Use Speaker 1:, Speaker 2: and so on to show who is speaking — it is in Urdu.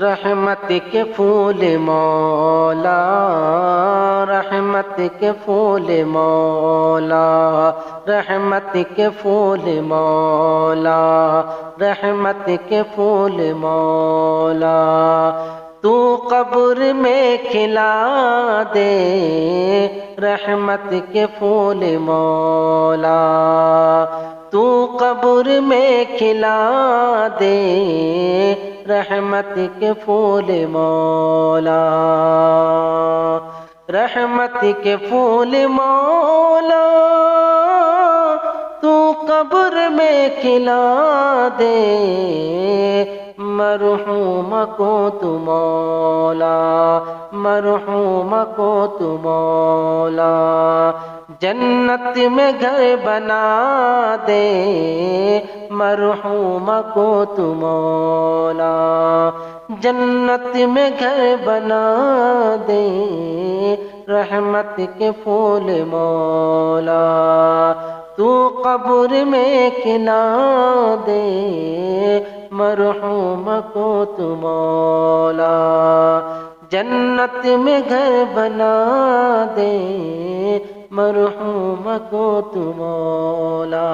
Speaker 1: رحمت کے پھول مولا، رحمت کے پھول مولا، رحمت کے پھول مولا، رحمت کے پھول مولا، تو قبر میں کھلا دے رحمت کے پھول مولا، تو قبر میں کھلا دے رحمت کے پھول مولا، رحمت کے پھول مولا، تو قبر میں کھلا دے مرحوم کو تو مولا، مرحوم کو تو مولا، جنت میں گھر بنا دے مرحوم کو تو مولا، جنت میں گھر بنا دے رحمت کے پھول مولا، تو قبر میں کھلا دے مرحوم کو تو مولا، جنت میں گھر بنا دے مرحوم کو تو مولا۔